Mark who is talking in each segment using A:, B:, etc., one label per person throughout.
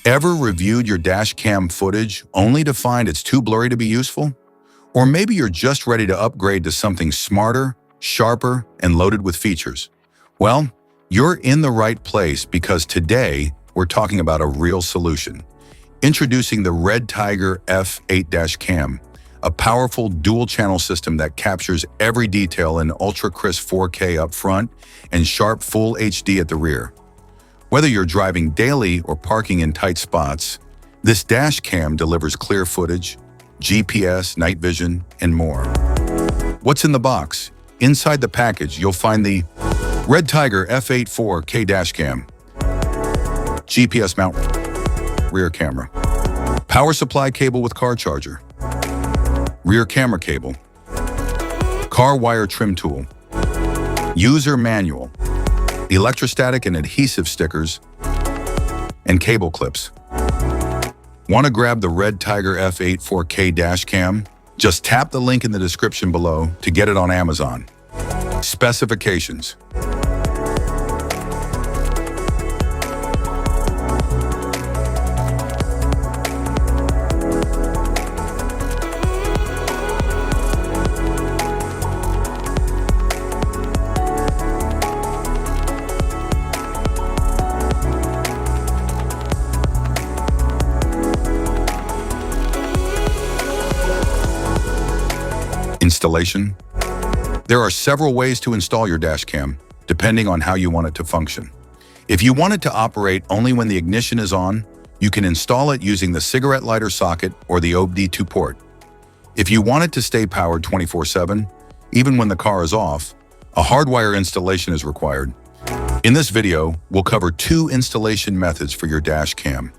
A: Ever reviewed your dash cam footage only to find it's too blurry to be useful? Or maybe you're just ready to upgrade to something smarter, sharper, and loaded with features. Well, you're in the right place because today we're talking about a real solution. Introducing the REDTIGER F8 Dash Cam, a powerful dual-channel system that captures every detail in ultra-crisp 4K up front and sharp Full HD at the rear. Whether you're driving daily or parking in tight spots, this dash cam delivers clear footage, GPS, night vision, and more. What's in the box? Inside the package, you'll find the REDTIGER F8 4K Dash Cam, GPS mount, rear camera, power supply cable with car charger, rear camera cable, car wire trim tool, user manual, electrostatic and adhesive stickers, and cable clips. Want to grab the REDTIGER F8 4K Dash Cam? Just tap the link in the description below to get it on Amazon. Specifications. Installation. There are several ways to install your dash cam, depending on how you want it to function. If you want it to operate only when the ignition is on, you can install it using the cigarette lighter socket or the OBD2 port. If you want it to stay powered 24/7, even when the car is off, a hardwire installation is required. In this video, we'll cover two installation methods for your dash cam,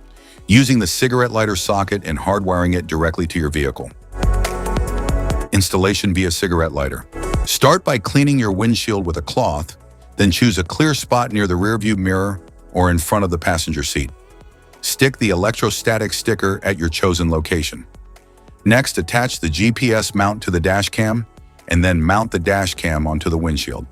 A: using the cigarette lighter socket and hardwiring it directly to your vehicle. Installation via cigarette lighter. Start by cleaning your windshield with a cloth, then choose a clear spot near the rearview mirror or in front of the passenger seat. Stick the electrostatic sticker at your chosen location. Next, attach the GPS mount to the dash cam and then mount the dash cam onto the windshield.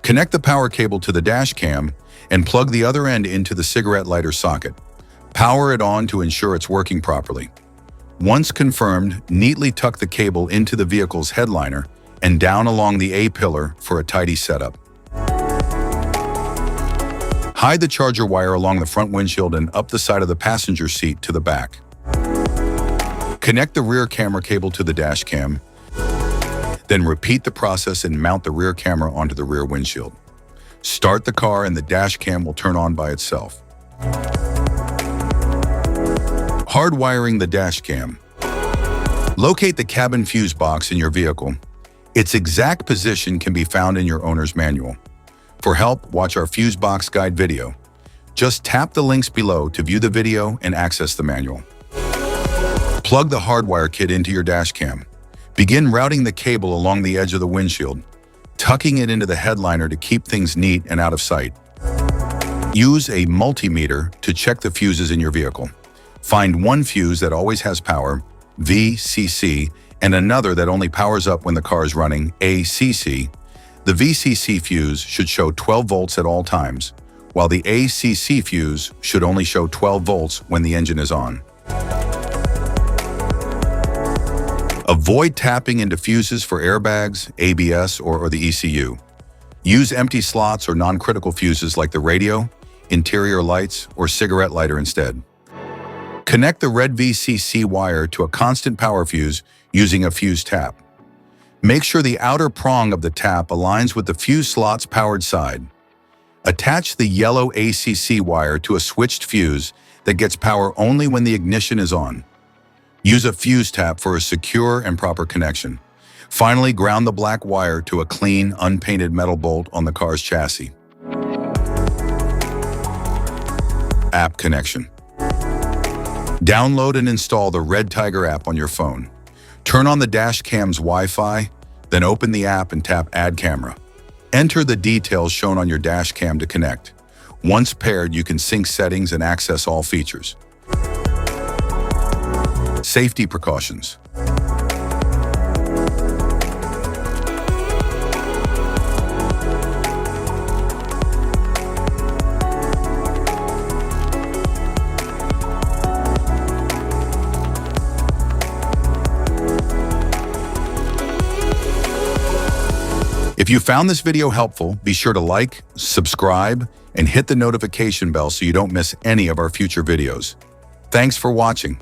A: Connect the power cable to the dash cam and plug the other end into the cigarette lighter socket. Power it on to ensure it's working properly. Once confirmed, neatly tuck the cable into the vehicle's headliner and down along the A-pillar for a tidy setup. Hide the charger wire along the front windshield and up the side of the passenger seat to the back. Connect the rear camera cable to the dash cam, then repeat the process and mount the rear camera onto the rear windshield. Start the car and the dash cam will turn on by itself. Hardwiring the dash cam. Locate the cabin fuse box in your vehicle. Its exact position can be found in your owner's manual. For help, watch our fuse box guide video. Just tap the links below to view the video and access the manual. Plug the hardwire kit into your dash cam. Begin routing the cable along the edge of the windshield, tucking it into the headliner to keep things neat and out of sight. Use a multimeter to check the fuses in your vehicle. Find one fuse that always has power, VCC, and another that only powers up when the car is running, ACC. The VCC fuse should show 12 volts at all times, while the ACC fuse should only show 12 volts when the engine is on. Avoid tapping into fuses for airbags, ABS, or the ECU. Use empty slots or non-critical fuses like the radio, interior lights, or cigarette lighter instead. Connect the red VCC wire to a constant power fuse using a fuse tap. Make sure the outer prong of the tap aligns with the fuse slot's powered side. Attach the yellow ACC wire to a switched fuse that gets power only when the ignition is on. Use a fuse tap for a secure and proper connection. Finally, ground the black wire to a clean, unpainted metal bolt on the car's chassis. App connection. Download and install the REDTIGER app on your phone. Turn on the dash cam's Wi-Fi, then open the app and tap Add Camera. Enter the details shown on your dash cam to connect. Once paired, you can sync settings and access all features. Safety precautions. If you found this video helpful, be sure to like, subscribe, and hit the notification bell so you don't miss any of our future videos. Thanks for watching.